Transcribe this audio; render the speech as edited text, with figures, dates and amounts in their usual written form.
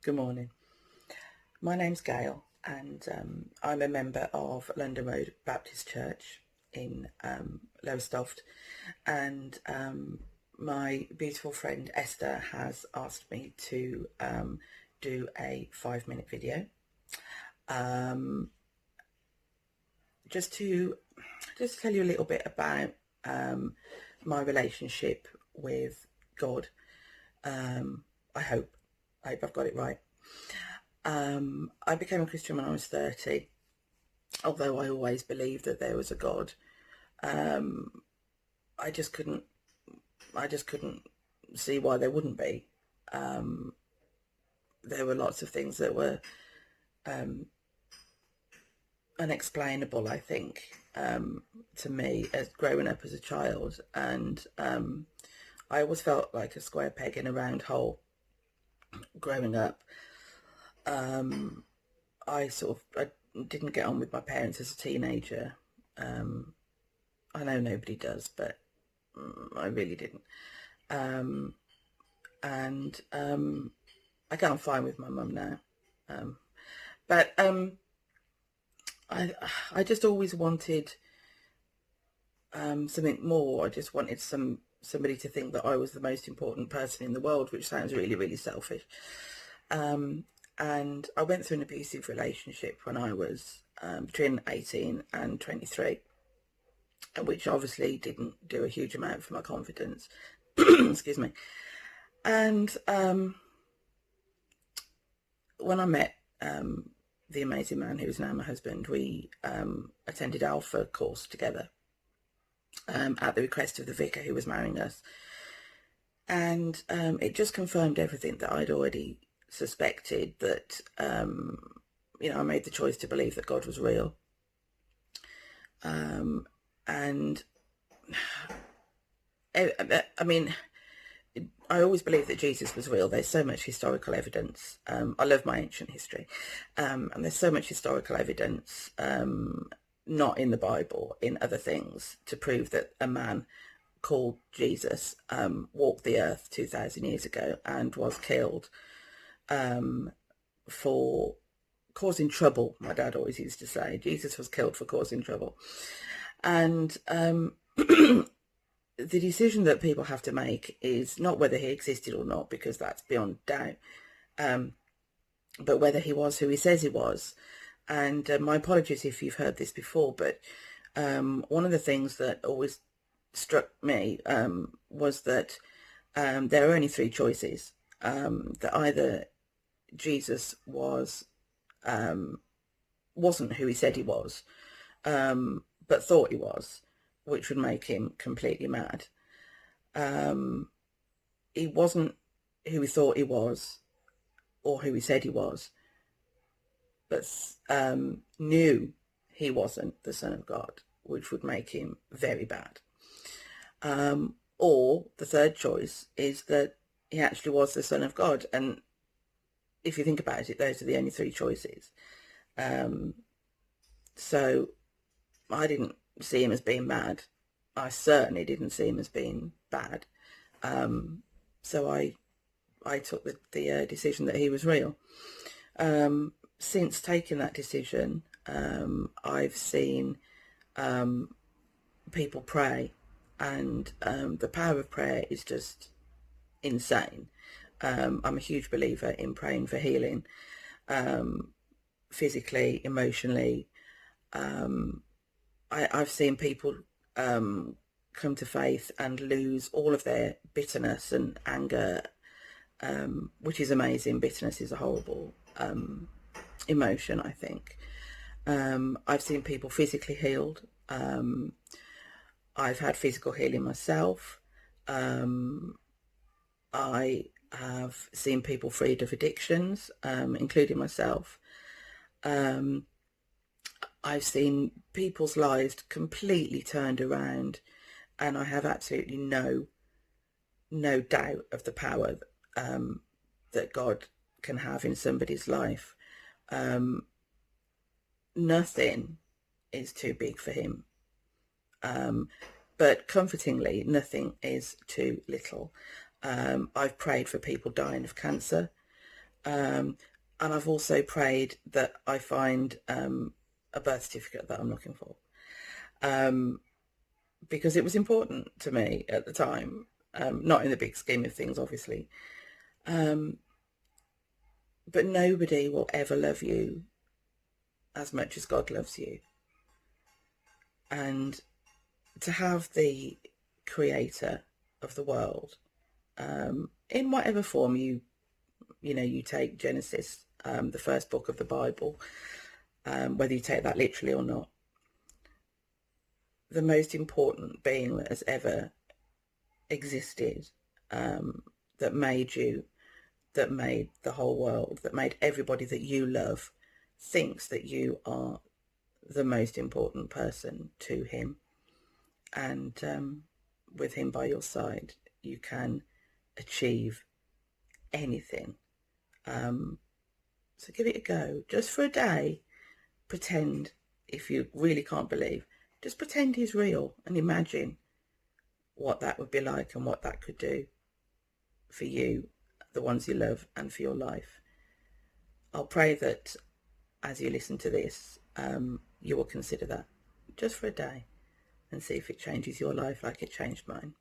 Good morning. My name's Gail, and I'm a member of London Road Baptist Church in Lowestoft, and my beautiful friend Esther has asked me to do a 5-minute video, just to tell you a little bit about my relationship with God. I hope I've got it right. I became a Christian when I was 30, although I always believed that there was a God. I just couldn't see why there wouldn't be. There were lots of things that were unexplainable, I think, to me as growing up as a child, and I always felt like a square peg in a round hole growing up. I didn't get on with my parents as a teenager. I know nobody does, but I really didn't. And I get on fine with my mum now. But I just always wanted something more. I just wanted somebody to think that I was the most important person in the world, which sounds really, really selfish. And I went through an abusive relationship when I was between 18 and 23, which obviously didn't do a huge amount for my confidence. Excuse me. And when I met the amazing man who is now my husband, we attended Alpha course together at the request of the vicar who was marrying us. And it just confirmed everything that I'd already suspected, that I made the choice to believe that God was real, and I mean, I always believed that Jesus was real. There's so much historical evidence. I love my ancient history, and there's so much historical evidence, not in the Bible, in other things, to prove that a man called Jesus walked the earth 2,000 years ago and was killed for causing trouble. My dad always used to say Jesus was killed for causing trouble. And the decision that people have to make is not whether he existed or not, because that's beyond doubt, but whether he was who he says he was. And my apologies if you've heard this before, but one of the things that always struck me was that there are only 3 choices. That either Jesus wasn't who he said he was, but thought he was, which would make him completely mad. He wasn't who he thought he was or who he said he was, but knew he wasn't the Son of God, which would make him very bad. Or the third choice is that he actually was the Son of God. And if you think about it, those are the only 3 choices. So I didn't see him as being mad. I certainly didn't see him as being bad. So I took the decision that he was real. Since taking that decision, I've seen people pray, and the power of prayer is just insane. I'm a huge believer in praying for healing, physically, emotionally. I've seen people come to faith and lose all of their bitterness and anger, which is amazing. Bitterness is a horrible emotion, I think. I've seen people physically healed. I've had physical healing myself. I have seen people freed of addictions, including myself. I've seen people's lives completely turned around, and I have absolutely no doubt of the power that God can have in somebody's life. Nothing is too big for him. But comfortingly, nothing is too little. I've prayed for people dying of cancer. And I've also prayed that I find a birth certificate that I'm looking for, because it was important to me at the time, not in the big scheme of things, obviously. But nobody will ever love you as much as God loves you. And to have the creator of the world, in whatever form you take Genesis, the first book of the Bible, whether you take that literally or not, the most important being that has ever existed, that made you, that made the whole world, that made everybody that you love, thinks that you are the most important person to him. And with him by your side, you can achieve anything. So give it a go, just for a day. Pretend, if you really can't believe, just pretend he's real and imagine what that would be like and what that could do for you, the ones you love, and for your life. I'll pray that as you listen to this, you will consider that just for a day and see if it changes your life like it changed mine.